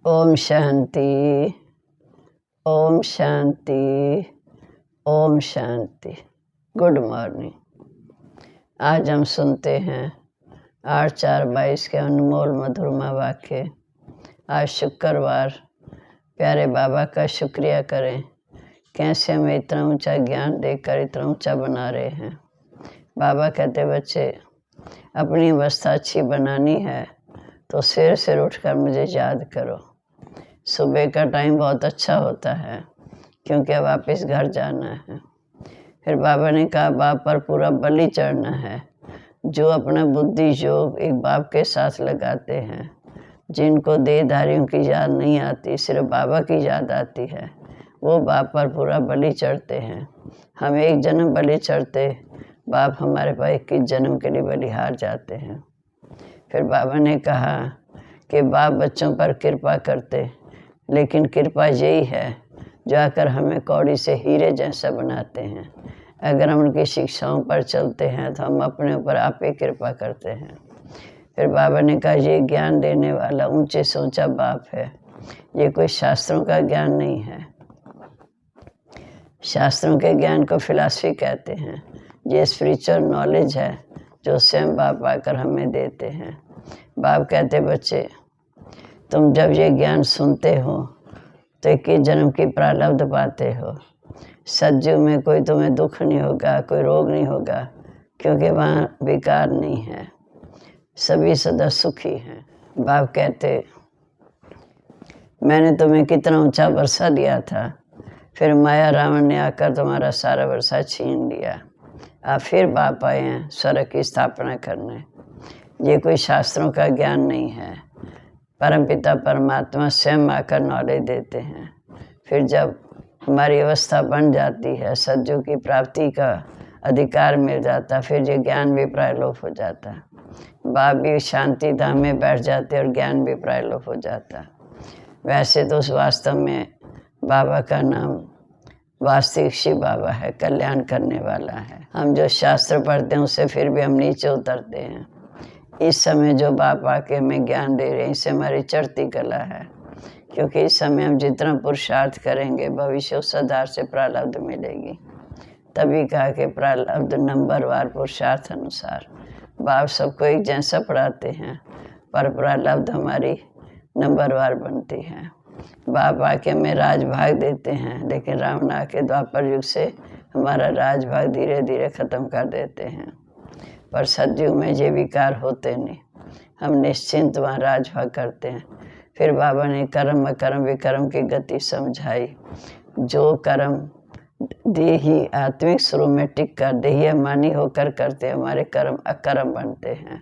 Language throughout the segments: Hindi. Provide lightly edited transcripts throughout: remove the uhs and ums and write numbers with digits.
ओम शांति, ओम शांति, ओम शांति। Good morning. आज हम सुनते हैं 8/4/22 के अनमोल मधुरमा वाक्य। आज शुक्रवार, प्यारे बाबा का शुक्रिया करें, कैसे हमें इतना ऊंचा ज्ञान देकर इतना ऊंचा बना रहे हैं। बाबा कहते, बच्चे अपनी अवस्था अच्छी बनानी है तो सिर से उठकर मुझे याद करो। सुबह का टाइम बहुत अच्छा होता है क्योंकि अब वापस घर जाना है। फिर बाबा ने कहा, बाप पर पूरा बलि चढ़ना है। जो अपना बुद्धि योग एक बाप के साथ लगाते हैं, जिनको देहधारियों की याद नहीं आती, सिर्फ बाबा की याद आती है, वो बाप पर पूरा बलि चढ़ते हैं। हम एक जन्म बलि चढ़ते, बाप हमारे पास 21 जन्म के लिए बलिहार जाते हैं। फिर बाबा ने कहा कि बाप बच्चों पर कृपा करते, लेकिन कृपा यही है जो आकर हमें कौड़ी से हीरे जैसा बनाते हैं। अगर हम उनकी शिक्षाओं पर चलते हैं तो हम अपने ऊपर आप ही कृपा करते हैं। फिर बाबा ने कहा, ये ज्ञान देने वाला ऊंचे से ऊंचा बाप है। ये कोई शास्त्रों का ज्ञान नहीं है। शास्त्रों के ज्ञान को फिलॉसफी कहते हैं। ये स्पिरिचुअल नॉलेज है जो स्वयं बाप आकर हमें देते हैं। बाप कहते, बच्चे तुम जब ये ज्ञान सुनते हो तो 21 जन्म की प्रारब्ध पाते हो। सतयुग में कोई तुम्हें दुख नहीं होगा, कोई रोग नहीं होगा, क्योंकि वहाँ विकार नहीं है, सभी सदा सुखी हैं। बाप कहते, मैंने तुम्हें कितना ऊंचा वर्षा दिया था, फिर माया रावण ने आकर तुम्हारा सारा वर्षा छीन लिया। आप फिर बाप आए हैं स्वर्ग की स्थापना करने। ये कोई शास्त्रों का ज्ञान नहीं है। परमपिता परमात्मा स्वयं आकर नॉलेज देते हैं। फिर जब हमारी अवस्था बन जाती है, सद्युग की प्राप्ति का अधिकार मिल जाता, फिर ये ज्ञान भी प्रायलोप हो जाता। बाप भी शांति धाम में बैठ जाते और ज्ञान भी प्रायलोप हो जाता। वैसे तो उस वास्तव में बाबा का नाम वास्तविक शिव बाबा है, कल्याण करने वाला है। हम जो शास्त्र पढ़ते हैं उससे फिर भी हम नीचे उतरते हैं। इस समय जो बाप आके हमें ज्ञान दे रहे हैं, इससे हमारी चढ़ती कला है, क्योंकि इस समय हम जितना पुरुषार्थ करेंगे भविष्य उस आधार से प्रारब्ध मिलेगी। तभी कहा कि प्रारब्ध नंबरवार पुरुषार्थ अनुसार। बाप सबको एक जैसा पढ़ाते हैं, पर प्रारब्ध हमारी नंबरवार बनती है। बाप आके हमें राजभाग देते हैं, लेकिन रावण आके द्वापर युग से हमारा राजभाग धीरे धीरे ख़त्म कर देते हैं। पर सतयुग में ये विकार होते नहीं, हम निश्चिंत वहाँ राजभाग करते हैं। फिर बाबा ने कर्म अकर्म विकर्म की गति समझाई। जो कर्म देही आत्मिक स्वरूप में टिक कर देही अमानी होकर करते हैं, हमारे कर्म अकर्म बनते हैं।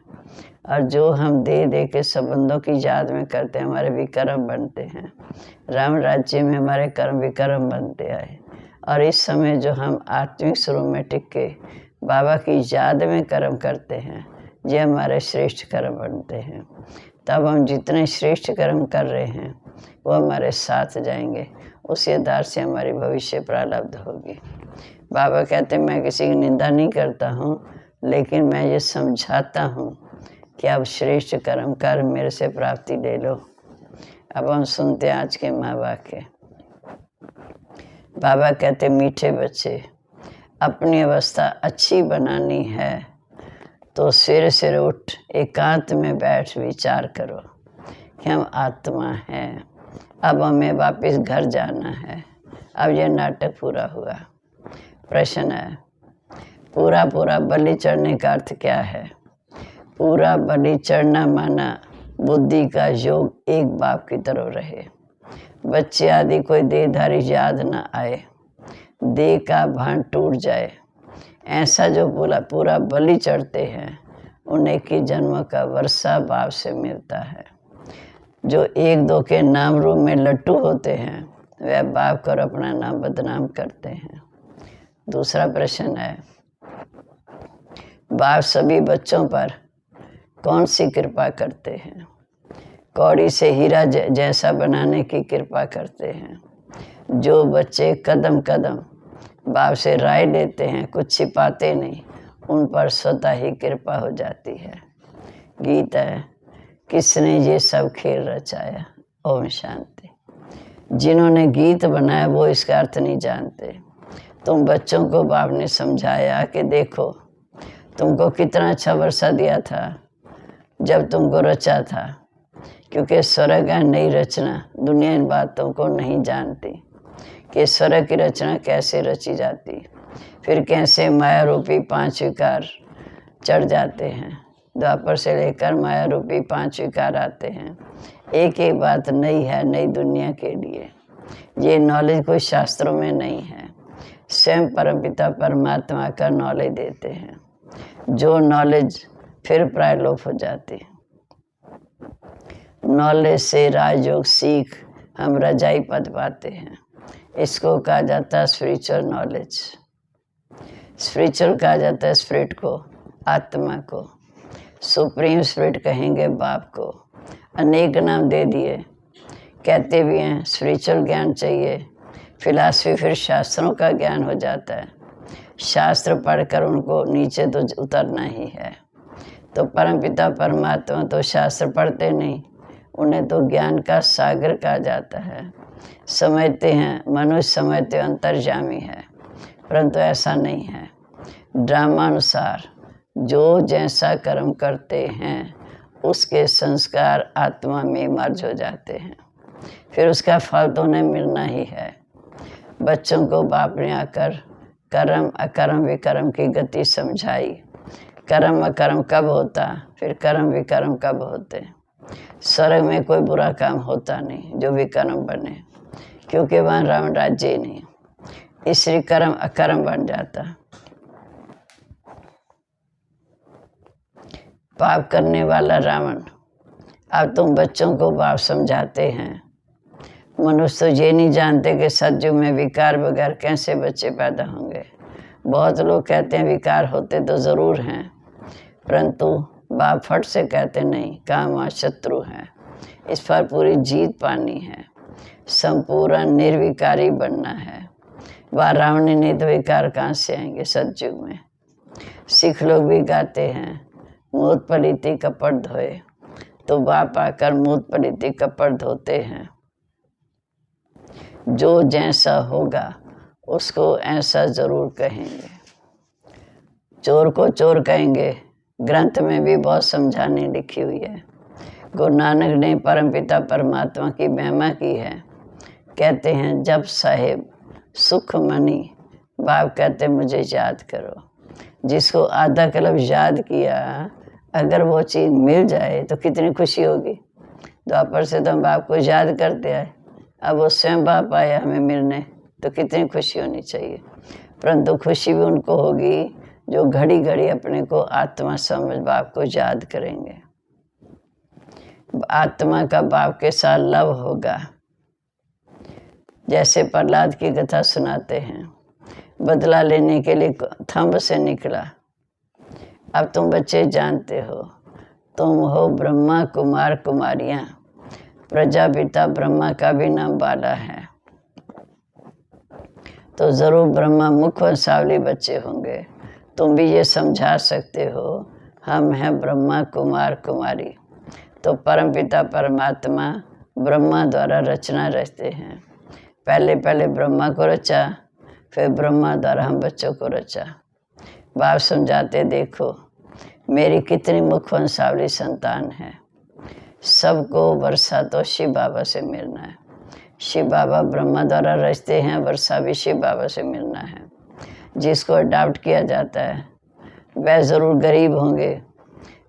और जो हम दे के संबंधों की याद में करते हैं, हमारे विकर्म बनते हैं। राम राज्य में हमारे कर्म विकर्म बनते आए। और इस समय जो हम आत्मिक स्वरूप में टिक के बाबा की याद में कर्म करते हैं, ये हमारे श्रेष्ठ कर्म बनते हैं। तब हम जितने श्रेष्ठ कर्म कर रहे हैं वो हमारे साथ जाएंगे, उसी आधार से हमारी भविष्य प्रारब्ध होगी। बाबा कहते, मैं किसी की निंदा नहीं करता हूँ, लेकिन मैं ये समझाता हूँ कि अब श्रेष्ठ कर्म कर मेरे से प्राप्ति ले लो। अब हम सुनते हैं आज के माँ वाक्य। बाबा कहते, मीठे बच्चे अपनी अवस्था अच्छी बनानी है तो सिर उठ एकांत में बैठ विचार करो कि हम आत्मा हैं, अब हमें वापस घर जाना है। अब यह नाटक पूरा हुआ। प्रश्न है, पूरा बलि चढ़ने का अर्थ क्या है? पूरा बलि चढ़ना माना बुद्धि का योग एक बाप की तरह रहे। बच्चे आदि कोई देहधारी याद न आए, देह का भान टूट जाए। ऐसा जो पूरा बलि चढ़ते हैं, उन्हें की जन्म का वर्षा बाप से मिलता है। जो एक दो के नाम रूप में लट्टू होते हैं, वह बाप को अपना नाम बदनाम करते हैं। दूसरा प्रश्न है, बाप सभी बच्चों पर कौन सी कृपा करते हैं? कौड़ी से हीरा जैसा बनाने की कृपा करते हैं। जो बच्चे कदम कदम बाप से राय लेते हैं, कुछ छिपाते नहीं, उन पर स्वतः ही कृपा हो जाती है। गीत है, किसने ये सब खेल रचाया, ओम शांति। जिन्होंने गीत बनाया वो इसका अर्थ नहीं जानते। तुम बच्चों को बाप ने समझाया कि देखो तुमको कितना अच्छा वर्षा दिया था जब तुमको रचा था, क्योंकि स्वर्ग का नई रचना दुनिया इन बातों को नहीं जानती कि स्वर्ग की रचना कैसे रची जाती, फिर कैसे माया रूपी 5 विकार चढ़ जाते हैं। द्वापर से लेकर माया रूपी 5 विकार आते हैं। एक ही बात नई है नई दुनिया के लिए। ये नॉलेज कोई शास्त्रों में नहीं है, स्वयं परमपिता परमात्मा का नॉलेज देते हैं, जो नॉलेज फिर प्राय लोप हो जाती है। नॉलेज से राजयोग सीख हम रजाई पद पाते हैं। इसको कहा जाता है स्पिरिचुअल नॉलेज। स्पिरिचुअल कहा जाता है स्पिरिट को, आत्मा को। सुप्रीम स्पिरिट कहेंगे बाप को। अनेक नाम दे दिए, कहते भी हैं स्पिरिचुअल ज्ञान चाहिए। फिलॉसफी फिर शास्त्रों का ज्ञान हो जाता है। शास्त्र पढ़कर उनको नीचे तो उतरना ही है। तो परमपिता परमात्मा तो शास्त्र पढ़ते नहीं, उन्हें तो ज्ञान का सागर कहा जाता है। समझते हैं, मनुष्य समझते अंतर्यामी है, परंतु ऐसा नहीं है। ड्रामानुसार जो जैसा कर्म करते हैं उसके संस्कार आत्मा में मर्ज हो जाते हैं, फिर उसका फल तो उन्हें मिलना ही है। बच्चों को बाप ने आकर कर्म अकर्म विकर्म की गति समझाई। कर्म अकर्म कब होता, फिर कर्म विकर्म कब होते। स्वर्ग में कोई बुरा काम होता नहीं जो विकर्म बने, क्योंकि वहाँ रावण राज्य ही नहीं, इसलिए कर्म अकर्म बन जाता। पाप करने वाला रावण। अब तुम बच्चों को बाप समझाते हैं। मनुष्य तो ये नहीं जानते कि सतयुग में विकार बगैर कैसे बच्चे पैदा होंगे। बहुत लोग कहते हैं विकार होते तो ज़रूर हैं, परंतु बाप फट से कहते नहीं, काम शत्रु है, इस पर पूरी जीत पानी है, संपूर्ण निर्विकारी बनना है। वह रावण नहीं तो विकार कहाँ से आएंगे सतयुग में। सिख लोग भी गाते हैं मूत पलीती कपड़ धोए, तो बाप आकर मूत पलीती कपड़ धोते हैं। जो जैसा होगा उसको ऐसा जरूर कहेंगे। चोर को चोर कहेंगे, ग्रंथ में भी बहुत समझाने लिखी हुई है। गुरु नानक ने परमपिता परमात्मा की महिमा की है। कहते हैं जब साहेब सुख मनी, बाप कहते मुझे याद करो। जिसको आधा कलब याद किया, अगर वो चीज़ मिल जाए तो कितनी खुशी होगी। द्वापर से तो हम बाप को याद करते आए, अब वो स्वयं बाप आया हमें मिलने, तो कितनी खुशी होनी चाहिए। परंतु खुशी भी उनको होगी जो घड़ी घड़ी अपने को आत्मा समझ बाप को याद करेंगे। आत्मा का बाप के साथ लव होगा। जैसे प्रहलाद की कथा सुनाते हैं, बदला लेने के लिए थंब से निकला। अब तुम बच्चे जानते हो, तुम हो ब्रह्मा कुमार कुमारियाँ। प्रजापिता ब्रह्मा का भी नाम बाला है, तो ज़रूर ब्रह्मा मुख वंशावली बच्चे होंगे। तुम भी ये समझा सकते हो हम हैं ब्रह्मा कुमार कुमारी। तो परमपिता परमात्मा ब्रह्मा द्वारा रचना रचते हैं। पहले पहले ब्रह्मा को रचा, फिर ब्रह्मा द्वारा हम बच्चों को रचा। बाप समझाते देखो मेरी कितनी मुख वंशावली संतान है। सबको वर्षा तो शिव बाबा से मिलना है। शिव बाबा ब्रह्मा द्वारा रचते हैं, वर्षा भी शिव बाबा से मिलना है। जिसको अडॉप्ट किया जाता है वह ज़रूर गरीब होंगे।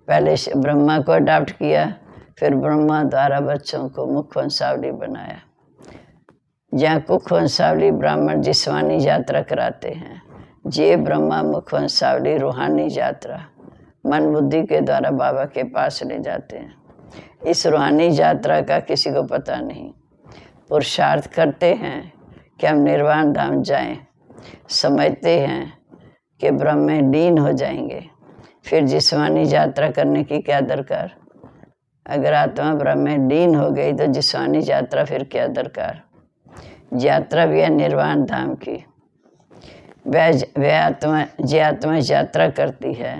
पहले ब्रह्मा को अडॉप्ट किया, फिर ब्रह्मा द्वारा बच्चों को मुख वंशावली बनाया। जहाँ कुख वंशावली ब्राह्मण जिस्मानी यात्रा कराते हैं, ये ब्रह्मा मुख वंशावली रूहानी यात्रा मन बुद्धि के द्वारा बाबा के पास ले जाते हैं। इस रूहानी यात्रा का किसी को पता नहीं। पुरुषार्थ करते हैं कि हम निर्वाण धाम जाएं, समझते हैं कि ब्रह्म में लीन हो जाएंगे, फिर जिस्मानी यात्रा करने की क्या दरकार। अगर आत्मा ब्रह्म में लीन हो गई तो जिस्मानी यात्रा फिर क्या दरकार। यात्रा भी है निर्वाण धाम की। वह आत्मा यात्रा करती है,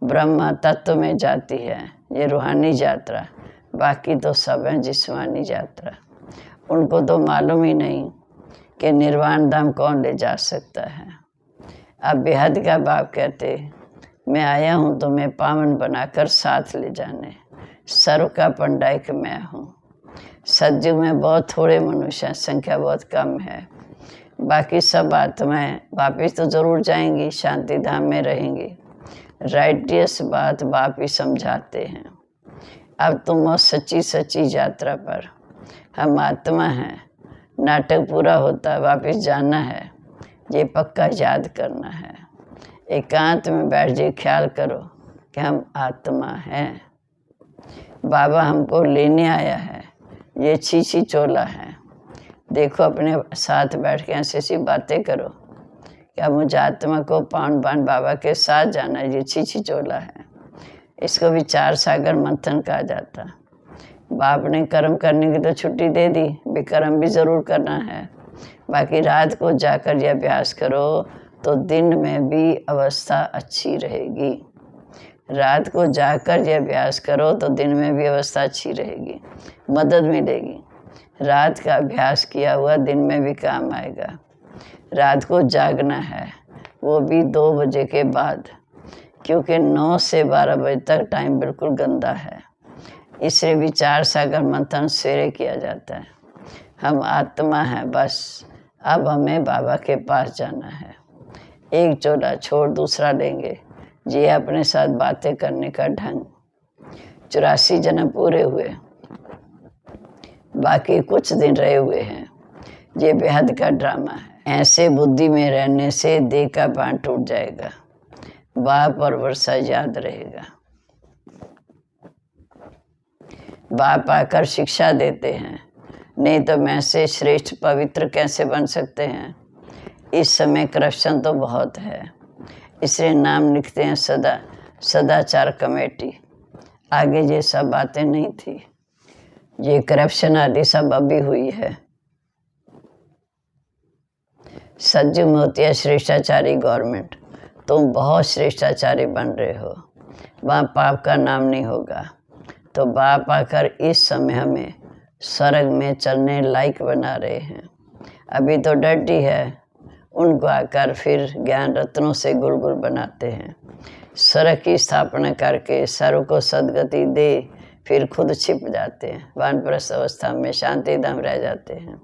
ब्रह्मा तत्व में जाती है। ये रूहानी यात्रा बाकी तो सब हैं जिस्मानी यात्रा। उनको तो मालूम ही नहीं कि निर्वाण धाम कौन ले जा सकता है। अब बेहद का बाप कहते, मैं आया हूँ तुम्हें पावन बनाकर साथ ले जाने। सर्व का पंडायक मैं हूँ। सतयुग में बहुत थोड़े मनुष्य हैं, संख्या बहुत कम है। बाकी सब आत्माएं वापिस तो जरूर जाएंगी, शांति धाम में रहेंगी। राइटियस बात बाप ही समझाते हैं। अब तुम हो सच्ची सच्ची यात्रा पर। हम आत्मा हैं। नाटक पूरा होता, वापिस जाना है, ये पक्का याद करना है। एकांत में बैठ जाइए, ख्याल करो कि हम आत्मा हैं। बाबा हमको लेने आया है, ये छीछी चोला है। देखो अपने साथ बैठ के ऐसी ऐसी बातें करो, क्या मुझे आत्मा को पावन बान बाबा के साथ जाना है, ये छीछी चोला है। इसको विचार सागर मंथन कहा जाता। बाप ने कर्म करने की तो छुट्टी दे दी, विकर्म भी ज़रूर करना है। बाकी रात को जाकर यह अभ्यास करो तो दिन में भी अवस्था अच्छी रहेगी। रात को जाकर यह अभ्यास करो तो दिन में भी अवस्था अच्छी रहेगी, मदद मिलेगी। रात का अभ्यास किया हुआ दिन में भी काम आएगा। रात को जागना है, वो भी 2 बजे के बाद, क्योंकि 9 से 12 बजे तक टाइम बिल्कुल गंदा है। इसलिए विचार सागर मंथन सवेरे किया जाता है। हम आत्मा हैं बस, अब हमें बाबा के पास जाना है। एक चोला छोड़ दूसरा लेंगे, ये अपने साथ बातें करने का ढंग। 84 जन्म पूरे हुए, बाकी कुछ दिन रहे हुए हैं। ये बेहद का ड्रामा है। ऐसे बुद्धि में रहने से देह का बांध टूट जाएगा, बाप और वर्षा याद रहेगा। बाप आकर शिक्षा देते हैं, नहीं तो मैं से श्रेष्ठ पवित्र कैसे बन सकते हैं। इस समय करप्शन तो बहुत है, इसलिए नाम लिखते हैं सदाचार कमेटी। आगे ये सब बातें नहीं थी, ये करप्शन आदि सब अभी हुई है। सतयुग में होती है श्रेष्ठाचारी गवर्नमेंट। तुम बहुत श्रेष्ठाचारी बन रहे हो, वहाँ पाप का नाम नहीं होगा। तो बाप आकर इस समय हमें स्वर्ग में चलने लायक बना रहे हैं। अभी तो डर्टी है, उनको आकर फिर ज्ञान रत्नों से गुलगुल बनाते हैं। स्वर्ग की स्थापना करके सर्व को सदगति दे, फिर खुद छिप जाते हैं। वानप्रस्थ अवस्था में शांति धाम रह जाते हैं।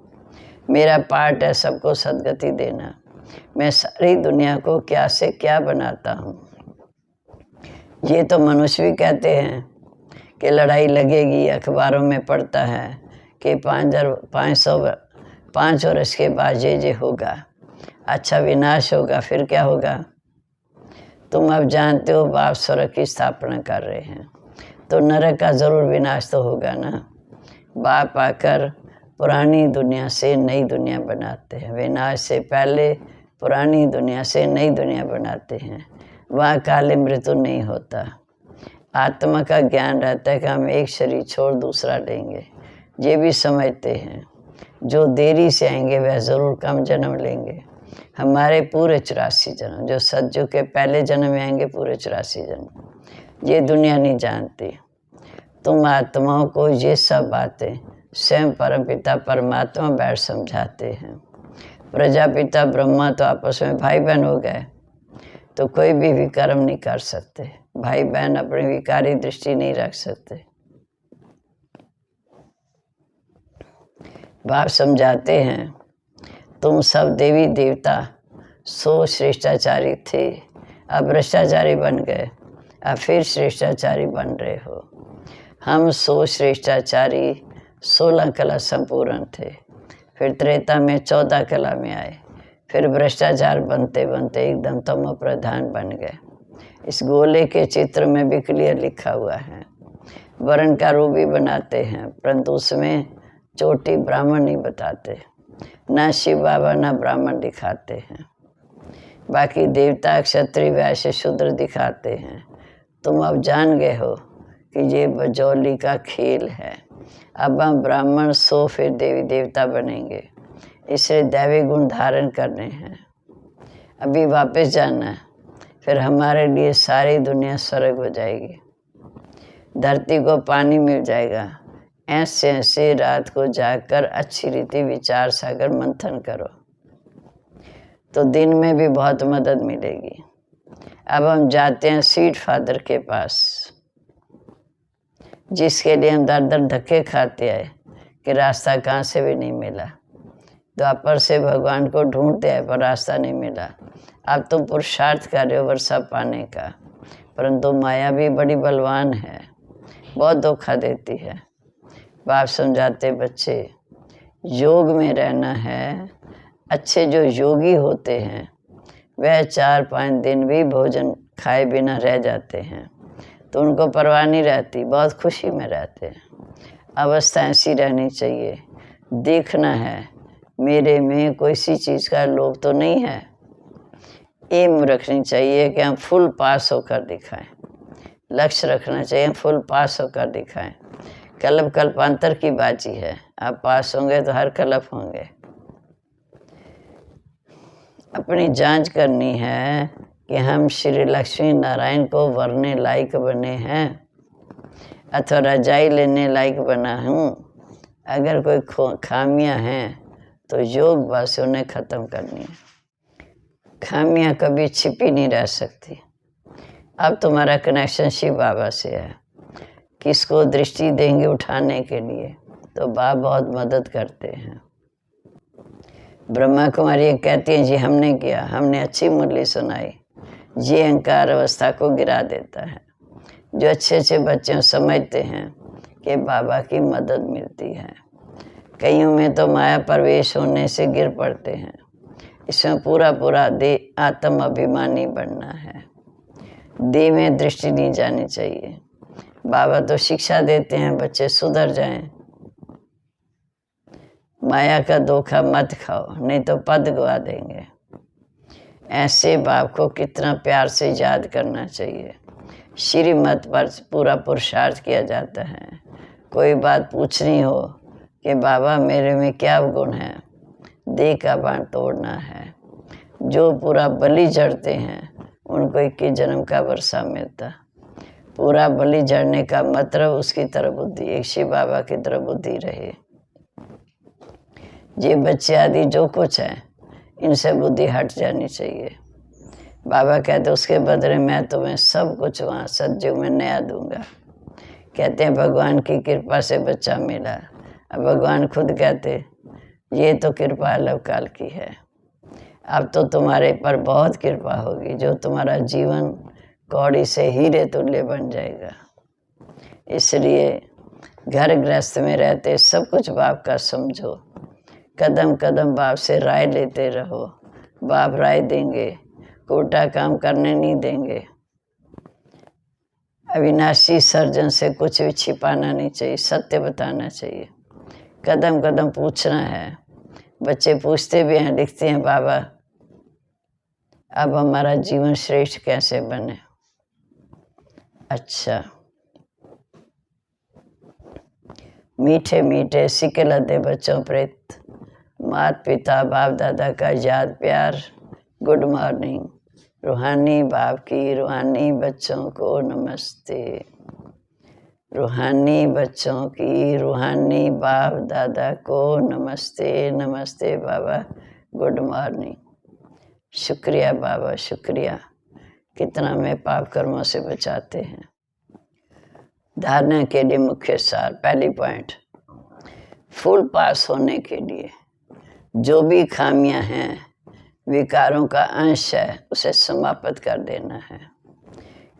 मेरा पार्ट है सबको सदगति देना। मैं सारी दुनिया को क्या से क्या बनाता हूँ। ये तो मनुष्य भी कहते हैं कि लड़ाई लगेगी, अखबारों में पढ़ता है कि 5 वर्ष के बाद ये होगा, अच्छा विनाश होगा। फिर क्या होगा? तुम अब जानते हो बाप स्वर्ग की स्थापना कर रहे हैं, तो नरक का ज़रूर विनाश तो होगा ना। बाप आकर पुरानी दुनिया से नई दुनिया बनाते हैं। विनाश से पहले पुरानी दुनिया से नई दुनिया बनाते हैं। वहाँ काले मृत्यु नहीं होता। आत्मा का ज्ञान रहता है कि हम एक शरीर छोड़ दूसरा लेंगे। ये भी समझते हैं जो देरी से आएंगे वह ज़रूर कम जन्म लेंगे। हमारे पूरे 84 जन्म, जो सतयुग के पहले जन्म में आएंगे, पूरे 84 जन्म। ये दुनिया नहीं जानती। तुम आत्माओं को ये सब बातें स्वयं परमपिता परमात्मा बैठ समझाते हैं। प्रजापिता ब्रह्मा तो आपस में भाई बहन हो गए, तो कोई भी विकर्म नहीं कर सकते। भाई बहन अपनी विकारी दृष्टि नहीं रख सकते। बाप समझाते हैं, तुम सब देवी देवता सो श्रेष्ठाचारी थे, अब भ्रष्टाचारी बन गए, अब फिर श्रेष्ठाचारी बन रहे हो। हम 100 श्रेष्ठाचारी 16 कला संपूर्ण थे, फिर त्रेता में 14 कला में आए, फिर भ्रष्टाचार बनते बनते एकदम तमो प्रधान बन गए। इस गोले के चित्र में भी क्लियर लिखा हुआ है। वर्ण का रूप भी बनाते हैं, परंतु उसमें चोटी ब्राह्मण नहीं बताते। ना शिव बाबा ना ब्राह्मण दिखाते हैं। बाकी देवता क्षत्रिय वैश्य शूद्र दिखाते हैं। तुम अब जान गए हो कि ये बजौली का खेल है। अब हम ब्राह्मण 100 फिर देवी देवता बनेंगे, इसलिए दैवी गुण धारण करने हैं। अभी वापस जाना है, फिर हमारे लिए सारी दुनिया स्वर्ग हो जाएगी। धरती को पानी मिल जाएगा। ऐसे ऐसे रात को जाकर अच्छी रीति विचार सागर मंथन करो तो दिन में भी बहुत मदद मिलेगी। अब हम जाते हैं सीड फादर के पास, जिसके लिए हम दर दर धक्के खाते आए कि रास्ता कहाँ से भी नहीं मिला। द्वापर से भगवान को ढूंढते आए पर रास्ता नहीं मिला। अब तुम पुरुषार्थ कर रहे हो वर्षा पाने का, परंतु माया भी बड़ी बलवान है, बहुत धोखा देती है। बाप समझाते बच्चे योग में रहना है। अच्छे जो योगी होते हैं वह 4-5 दिन भी भोजन खाए बिना रह जाते हैं तो उनको परवाह नहीं रहती, बहुत खुशी में रहते हैं। अवस्था ऐसी रहनी चाहिए। देखना है मेरे में कोई सी चीज़ का लोभ तो नहीं है। एम रखनी चाहिए कि हम फुल पास होकर दिखाएं। लक्ष्य रखना चाहिए फुल पास होकर दिखाएं। कल्प कल्पांतर की बाजी है, आप पास होंगे तो हर कल्प होंगे। अपनी जांच करनी है कि हम श्री लक्ष्मी नारायण को वरने लायक बने हैं अथवा रजाई लेने लायक बना हूँ। अगर कोई खामियां हैं तो योग बस उन्हें ख़त्म करनी है। खामियां कभी छिपी नहीं रह सकती। अब तुम्हारा कनेक्शन शिव बाबा से है। किसको दृष्टि देंगे उठाने के लिए तो बाबा बहुत मदद करते हैं। ब्रह्मा कुमारी कहती हैं जी हमने किया, हमने अच्छी मुरली सुनाई। ये अहंकार अवस्था को गिरा देता है। जो अच्छे अच्छे बच्चे समझते हैं कि बाबा की मदद मिलती है। कईयों में तो माया प्रवेश होने से गिर पड़ते हैं। इसमें पूरा देह आत्म अभिमानी बनना है। देह में दृष्टि नहीं जानी चाहिए। बाबा तो शिक्षा देते हैं बच्चे सुधर जाएं। माया का धोखा मत खाओ नहीं तो पद गवा देंगे। ऐसे बाप को कितना प्यार से याद करना चाहिए। श्रीमत पर पूरा पुरुषार्थ किया जाता है। कोई बात पूछनी हो कि बाबा मेरे में क्या गुण है, देह का बाण तोड़ना है। जो पूरा बलि जड़ते हैं उनको 21 जन्म का वर्षा मिलता। पूरा बलि जड़ने का मतलब उसकी तरफ बुद्धि, एक शिव बाबा की तरफ बुद्धि रहे। ये बच्चे आदि जो कुछ है इनसे बुद्धि हट जानी चाहिए। बाबा कहते उसके बदले मैं तुम्हें सब कुछ वहाँ सतयुग में नया दूंगा। कहते हैं भगवान की कृपा से बच्चा मिला। अब भगवान खुद कहते ये तो कृपा अलग काल की है। अब तो तुम्हारे पर बहुत कृपा होगी, जो तुम्हारा जीवन कौड़ी से हीरे तुल्य बन जाएगा। इसलिए घर गृहस्थ में रहते सब कुछ बाप का समझो। कदम कदम बाप से राय लेते रहो। बाप राय देंगे, कोटा काम करने नहीं देंगे। अविनाशी सर्जन से कुछ भी छिपाना नहीं चाहिए, सत्य बताना चाहिए। कदम कदम पूछना है। बच्चे पूछते भी हैं, लिखते हैं बाबा अब हमारा जीवन श्रेष्ठ कैसे बने। अच्छा, मीठे मीठे सिक्के लदे बच्चों प्रेत माता पिता बाप दादा का याद प्यार। Good morning. रूहानी बाप की रूहानी बच्चों को नमस्ते। रूहानी बच्चों की रूहानी बाप दादा को नमस्ते। नमस्ते बाबा, गुड मॉर्निंग। शुक्रिया बाबा, शुक्रिया। कितना में पाप कर्मों से बचाते हैं। धारणा के लिए मुख्य सार। पहली पॉइंट, फुल पास होने के लिए जो भी खामियां हैं, विकारों का अंश है, उसे समाप्त कर देना है।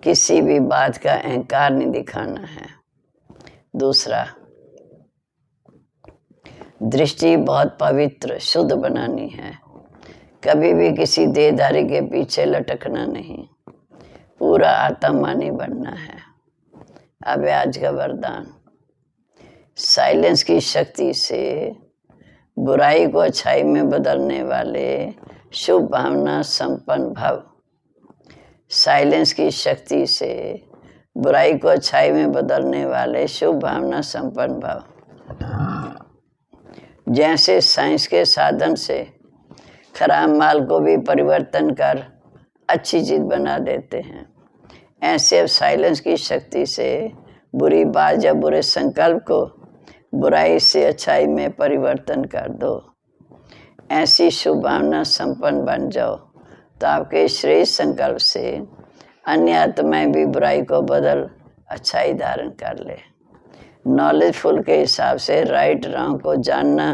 किसी भी बात का अहंकार नहीं दिखाना है। दूसरा, दृष्टि बहुत पवित्र शुद्ध बनानी है। कभी भी किसी देहधारी के पीछे लटकना नहीं। पूरा आत्मानी बनना है। अब आज का वरदान, साइलेंस की शक्ति से बुराई को अच्छाई में बदलने वाले शुभ भावना संपन्न भव। साइलेंस की शक्ति से बुराई को अच्छाई में बदलने वाले शुभ भावना संपन्न भव। जैसे साइंस के साधन से खराब माल को भी परिवर्तन कर अच्छी चीज बना देते हैं, ऐसे साइलेंस की शक्ति से बुरी बात या बुरे संकल्प को बुराई से अच्छाई में परिवर्तन कर दो। ऐसी शुभ भावना संपन्न बन जाओ तो आपके श्रेष्ठ संकल्प से अन्य आत्माएं भी बुराई को बदल अच्छाई धारण कर ले। नॉलेजफुल के हिसाब से राइट रॉन्ग को जानना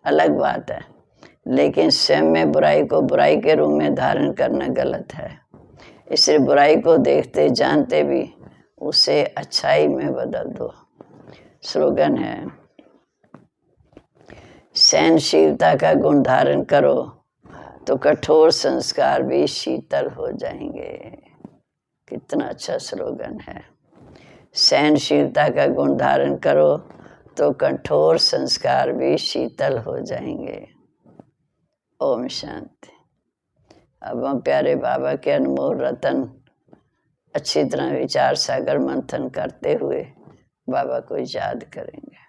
अलग बात है, लेकिन स्वयं में बुराई को बुराई के रूप में धारण करना गलत है। इसलिए बुराई को देखते जानते भी उसे अच्छाई में बदल दो। स्लोगन है, सहनशीलता का गुण धारण करो तो कठोर संस्कार भी शीतल हो जाएंगे। कितना अच्छा स्लोगन है। सहनशीलता का गुण धारण करो तो कठोर संस्कार भी शीतल हो जाएंगे। ओम शांति। अब हम प्यारे बाबा के अनमोल रतन अच्छी तरह विचार सागर मंथन करते हुए बाबा को याद करेंगे।